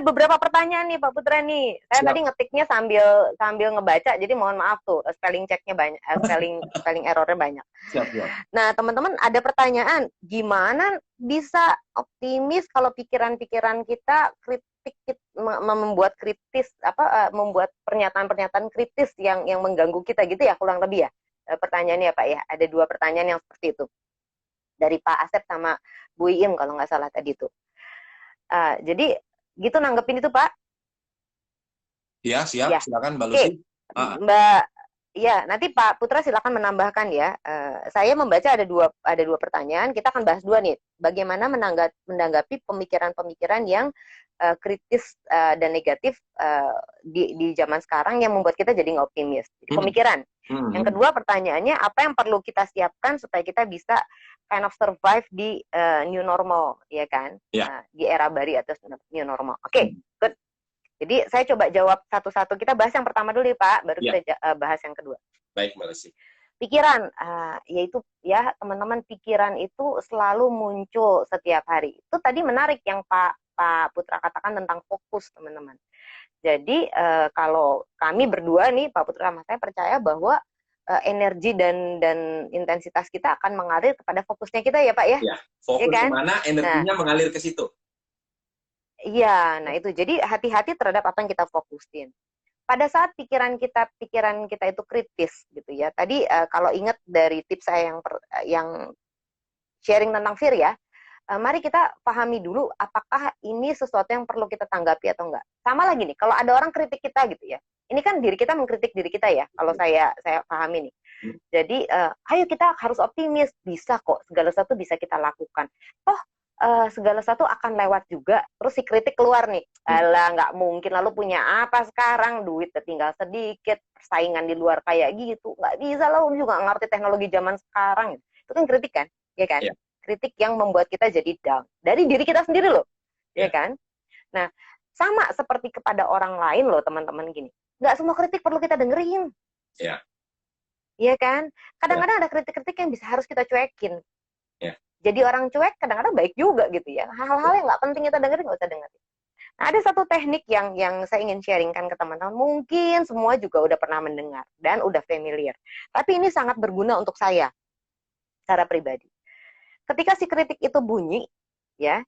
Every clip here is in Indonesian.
Beberapa pertanyaan nih Pak Putra nih. Saya Siap. tadi ngetiknya sambil sambil ngebaca, jadi mohon maaf tuh spelling checknya banyak, spelling spelling errornya banyak. Siap, siap. Nah teman-teman ada pertanyaan, gimana bisa optimis kalau pikiran-pikiran kita membuat kritis membuat pernyataan-pernyataan kritis yang mengganggu kita gitu ya kurang lebih ya. Pertanyaannya Pak ya, ada dua pertanyaan yang seperti itu dari Pak Asep sama Bu Iim kalau nggak salah tadi tuh. Jadi gitu nanggepin itu Pak. Ya, siap. Ya, Silakan Mbak Lucy. oke. Ah, Mbak, ya nanti Pak Putra silakan menambahkan ya. Saya membaca ada dua pertanyaan. Kita akan bahas dua nih. Bagaimana menanggapi pemikiran-pemikiran yang kritis dan negatif di zaman sekarang yang membuat kita jadi nggak optimis. Jadi hmm, pemikiran. Yang hmm. kedua pertanyaannya, apa yang perlu kita siapkan supaya kita bisa kind of survive di new normal, ya kan? Ya. Di era baru atau new normal. Oke, Hmm. good. Jadi saya coba jawab satu-satu. Kita bahas yang pertama dulu nih Pak, baru Ya, kita bahas yang kedua. baik Mbak Lucy. Pikiran, yaitu ya teman-teman pikiran itu selalu muncul setiap hari. Itu tadi menarik yang Pak Putra katakan tentang fokus teman-teman. Jadi kalau kami berdua nih Pak Putra sama saya percaya bahwa energi dan intensitas kita akan mengalir kepada fokusnya kita ya Pak ya, Ya, ya fokus kan? kemana, Nah, energinya mengalir ke situ. iya, nah itu jadi hati-hati terhadap apa yang kita fokusin. Pada saat pikiran kita itu kritis gitu ya. Tadi kalau ingat dari tips saya yang sharing tentang fear ya, mari kita pahami dulu apakah ini sesuatu yang perlu kita tanggapi atau enggak. Sama lagi nih, kalau ada orang kritik kita gitu ya. Ini kan diri kita mengkritik diri kita ya, kalau saya pahami nih. Hmm. Jadi ayo kita harus optimis, bisa kok segala sesuatu bisa kita lakukan. Toh segala sesuatu akan lewat juga. Terus si kritik keluar nih, alah nggak mungkin, lalu punya apa sekarang, duit tinggal sedikit, persaingan di luar kayak gitu, nggak bisa, lalu juga ngerti teknologi zaman sekarang. Itu kan kritik kan, ya kan? Ya, Kritik yang membuat kita jadi down dari diri kita sendiri loh, ya ya, kan? Nah sama seperti kepada orang lain loh teman-teman, gini, nggak semua kritik perlu kita dengerin, ya, ya kan? ya, Kadang-kadang ada kritik-kritik yang harus kita cuekin. ya. Jadi orang cuek kadang-kadang baik juga gitu ya. Hal-hal yang nggak penting kita dengerin nggak usah dengerin. Nah, ada satu teknik yang saya ingin sharingkan ke teman-teman. Mungkin semua juga udah pernah mendengar dan udah familiar. Tapi ini sangat berguna untuk saya secara pribadi. Ketika si kritik itu bunyi, ya,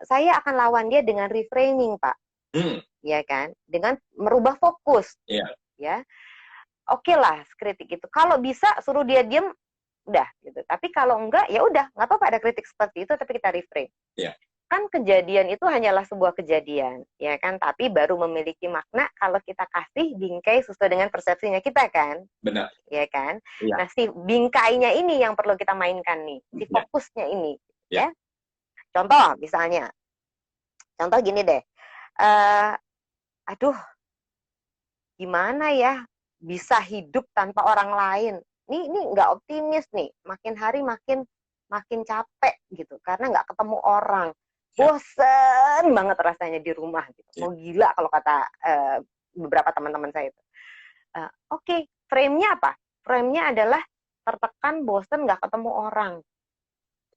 saya akan lawan dia dengan reframing, Pak. Hmm. Ya kan? Dengan merubah fokus. Ya, Ya, oke lah kritik itu. Kalau bisa suruh dia diem, udah gitu. Tapi kalau enggak, ya udah, nggak apa-apa ada kritik seperti itu, tapi kita reframe. ya, Kan kejadian itu hanyalah sebuah kejadian, ya kan? Tapi baru memiliki makna kalau kita kasih bingkai sesuai dengan persepsinya kita kan, benar. ya kan? Ya, Nah, si bingkainya ini yang perlu kita mainkan nih, si ya, fokusnya ini, ya, ya. Contoh misalnya, contoh gini deh, uh, aduh, gimana ya bisa hidup tanpa orang lain? Ini nggak optimis nih, makin hari makin makin capek gitu, karena nggak ketemu orang. ya, Bosen banget rasanya di rumah gitu. ya, Mau gila kalau kata beberapa teman-teman saya itu. Oke, frame-nya apa? Frame-nya adalah tertekan, bosen, nggak ketemu orang.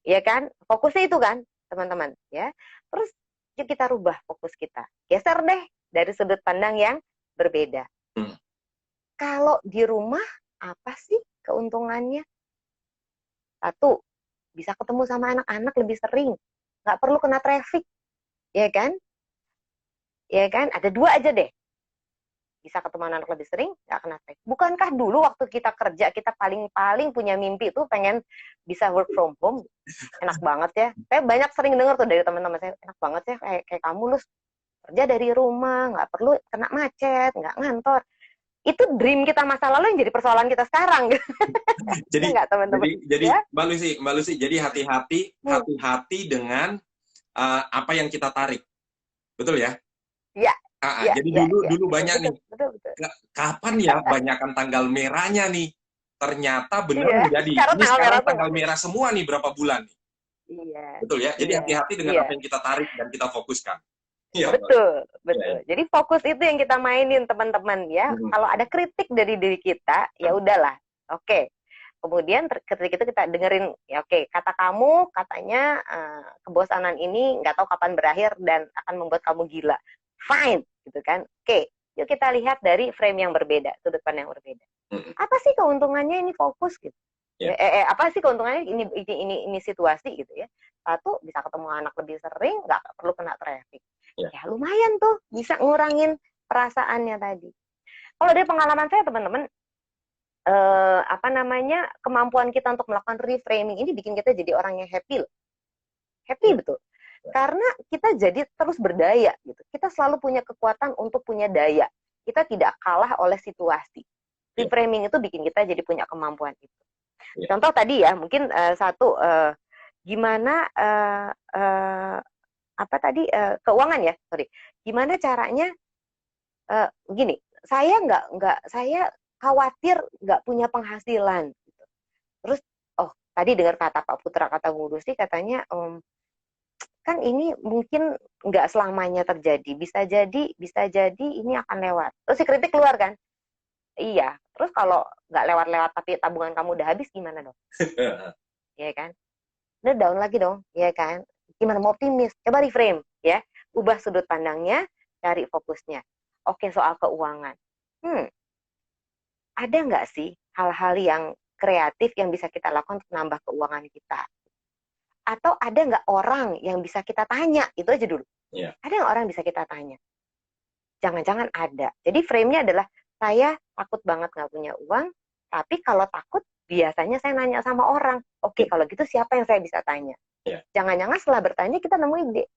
Ya kan? Fokusnya itu kan, teman-teman. Ya. Terus yuk kita rubah fokus kita. Geser deh dari sudut pandang yang berbeda. hmm. Kalau di rumah, apa sih keuntungannya? Satu, bisa ketemu sama anak-anak lebih sering. Nggak perlu kena traffic, ya kan? Ya kan? Ada dua aja deh. Bisa ketemu anak lebih sering, nggak kena traffic. Bukankah dulu waktu kita kerja, kita paling-paling punya mimpi itu pengen bisa work from home? Enak banget ya. Saya banyak sering dengar tuh dari teman-teman saya, enak banget ya kayak kamu lu kerja dari rumah, nggak perlu kena macet, nggak ngantor. Itu dream kita masa lalu yang jadi persoalan kita sekarang. Ya Jadi, nggak teman-teman? jadi Ya? Mbak Lucy, jadi hati-hati, Hmm. dengan apa yang kita tarik, betul ya? Ya, ya, Jadi ya, ya, dulu betul, banyak betul, nih, betul, betul. kapan ya banyakkan tanggal merahnya nih? Ternyata benar Iya, menjadi. sekarang Ini tanggal sekarang merah tanggal semua. merah semua nih berapa bulan nih? Iya, Betul ya? Jadi iya, hati-hati dengan iya. apa yang kita tarik dan kita fokuskan. Iya, Mbak. Betul, Iya, betul. iya. Jadi fokus itu yang kita mainin teman-teman ya. Mhm. Kalau ada kritik dari diri kita, ya udahlah. Oke. Kemudian ketika itu kita dengerin, ya oke, kata kamu katanya kebosanan ini nggak tahu kapan berakhir dan akan membuat kamu gila. Fine, gitu kan. Oke, yuk kita lihat dari frame yang berbeda, sudut pandang yang berbeda. Apa sih keuntungannya ini fokus gitu? Apa sih keuntungannya ini situasi gitu ya? Satu, bisa ketemu anak lebih sering, nggak perlu kena traffic. Ya lumayan tuh, bisa ngurangin perasaannya tadi. Kalau dari pengalaman saya teman-teman, kemampuan kita untuk melakukan reframing ini bikin kita jadi orang yang happy loh. Happy betul. Karena kita jadi terus berdaya gitu. Kita selalu punya kekuatan untuk punya daya. Kita tidak kalah oleh situasi. Reframing itu bikin kita jadi punya kemampuan itu. Contoh tadi ya, mungkin gimana keuangan ya, sorry. Gimana caranya gini, saya khawatir nggak punya penghasilan. Gitu. Terus, tadi dengar kata Pak Putra, kata Bu Lucy, katanya, kan ini mungkin nggak selamanya terjadi. Bisa jadi ini akan lewat. Terus si kritik keluar kan? Iya. Terus kalau nggak lewat-lewat tapi tabungan kamu udah habis, gimana dong? Iya kan? Udah down lagi dong, ya kan? Gimana mau optimis? Coba reframe, ya. Ubah sudut pandangnya, cari fokusnya. Oke, soal keuangan. Ada nggak sih hal-hal yang kreatif yang bisa kita lakukan untuk nambah keuangan kita? Atau ada nggak orang yang bisa kita tanya? Itu aja dulu. Ada nggak orang yang bisa kita tanya? Jangan-jangan ada. Jadi frame-nya adalah, saya takut banget nggak punya uang, tapi kalau takut, biasanya saya nanya sama orang. Oke, kalau gitu siapa yang saya bisa tanya? Jangan-jangan setelah bertanya, kita nemu ide.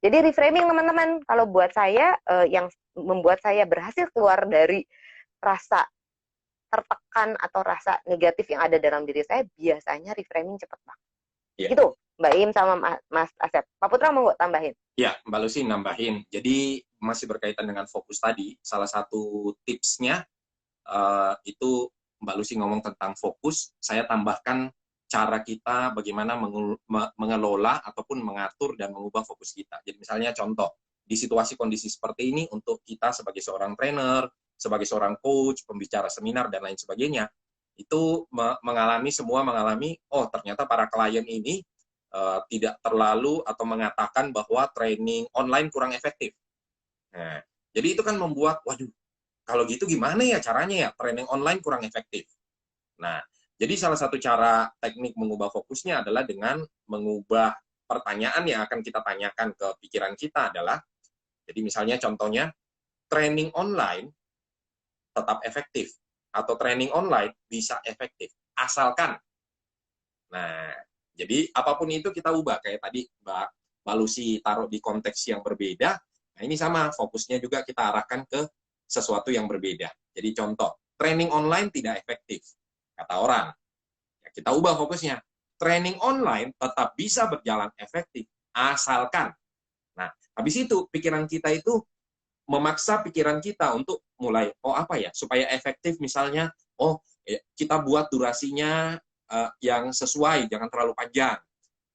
Jadi reframing teman-teman, kalau buat saya, yang membuat saya berhasil keluar dari rasa tertekan atau rasa negatif yang ada dalam diri saya, biasanya reframing cepat banget. Gitu, Mbak Im sama Mas Asep. Pak Putra mau nggak tambahin? Ya, Mbak Lucy nambahin. Jadi masih berkaitan dengan fokus tadi, salah satu tipsnya itu Mbak Lucy ngomong tentang fokus, saya tambahkan cara kita bagaimana mengelola ataupun mengatur dan mengubah fokus kita. Jadi misalnya contoh, di situasi kondisi seperti ini untuk kita sebagai seorang trainer, sebagai seorang coach, pembicara seminar, dan lain sebagainya, itu mengalami, oh ternyata para klien ini tidak terlalu atau mengatakan bahwa training online kurang efektif. Nah, jadi itu kan membuat, waduh, kalau gitu gimana ya caranya ya training online kurang efektif. Nah, jadi salah satu cara teknik mengubah fokusnya adalah dengan mengubah pertanyaan yang akan kita tanyakan ke pikiran kita adalah, jadi misalnya contohnya, training online tetap efektif, atau training online bisa efektif, asalkan. Nah, jadi apapun itu kita ubah, kayak tadi Mbak Lucy taruh di konteks yang berbeda, nah ini sama, fokusnya juga kita arahkan ke sesuatu yang berbeda. Jadi contoh, training online tidak efektif, kata orang. Ya, kita ubah fokusnya. Training online tetap bisa berjalan efektif, asalkan. Nah, habis itu pikiran kita itu memaksa pikiran kita untuk mulai, apa ya, supaya efektif misalnya, kita buat durasinya yang sesuai, jangan terlalu panjang.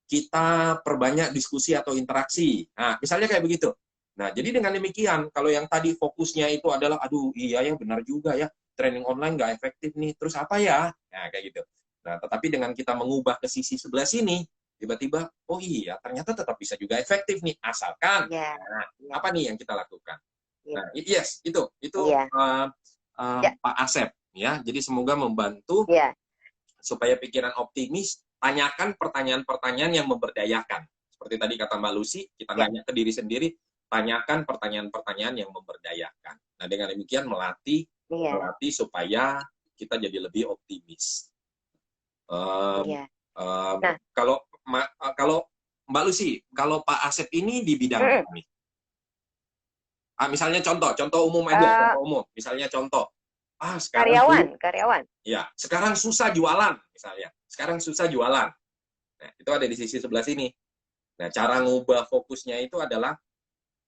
Kita perbanyak diskusi atau interaksi. Nah, misalnya kayak begitu. Nah, jadi dengan demikian, kalau yang tadi fokusnya itu adalah, aduh, iya ya, benar juga ya, training online nggak efektif nih, terus apa ya? Nah, kayak gitu. Nah, tetapi dengan kita mengubah ke sisi sebelah sini, tiba-tiba, oh iya, ternyata tetap bisa juga efektif nih, asalkan. Apa nih yang kita lakukan? Nah, yes, itu Pak Asep, ya. Jadi semoga membantu supaya pikiran optimis. Tanyakan pertanyaan-pertanyaan yang memberdayakan. Seperti tadi kata Mbak Lucy, kita nanya ke diri sendiri, tanyakan pertanyaan-pertanyaan yang memberdayakan. Nah, dengan demikian melatih supaya kita jadi lebih optimis. Kalau Mbak Lucy, kalau Pak Asep ini di bidang apa nih? Misalnya contoh umum aja, contoh umum. Misalnya contoh, sekarang karyawan. Ya, sekarang susah jualan, misalnya. Sekarang susah jualan. Nah, itu ada di sisi sebelah sini. Nah, cara ngubah fokusnya itu adalah,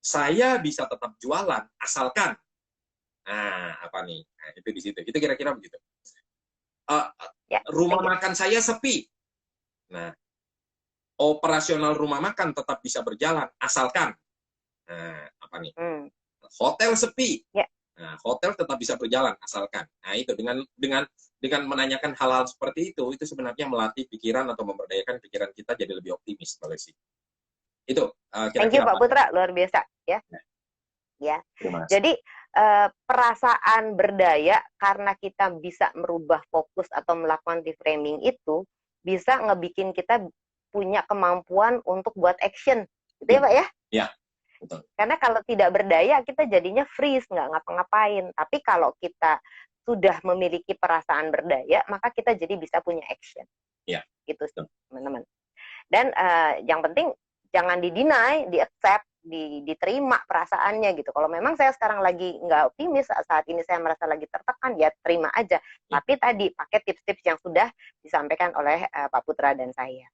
saya bisa tetap jualan, asalkan. Nah, apa nih? Nah, itu di situ. Itu kira-kira begitu. Rumah makan saya sepi. Nah, operasional rumah makan tetap bisa berjalan, asalkan. Nah, apa nih? Hotel sepi. Nah, hotel tetap bisa berjalan asalkan. Nah, itu dengan menanyakan hal-hal seperti itu sebenarnya melatih pikiran atau memberdayakan pikiran kita jadi lebih optimis, Mbak Lesti. Itu Thank you kira-kira Pak Pak. Putra, luar biasa ya. Ya, Ya. terima kasih. Jadi perasaan berdaya karena kita bisa merubah fokus atau melakukan reframing itu bisa ngebikin kita punya kemampuan untuk buat action, gitu ya Pak ya? Ya, betul. Karena kalau tidak berdaya kita jadinya freeze, nggak ngapa-ngapain. Tapi kalau kita sudah memiliki perasaan berdaya, maka kita jadi bisa punya action. Ya, gitu sih teman-teman. Dan yang penting jangan di-deny, di-accept, diterima perasaannya gitu. Kalau memang saya sekarang lagi nggak optimis, saat ini saya merasa lagi tertekan, ya terima aja. Ya. Tapi tadi pakai tips-tips yang sudah disampaikan oleh Pak Putra dan saya.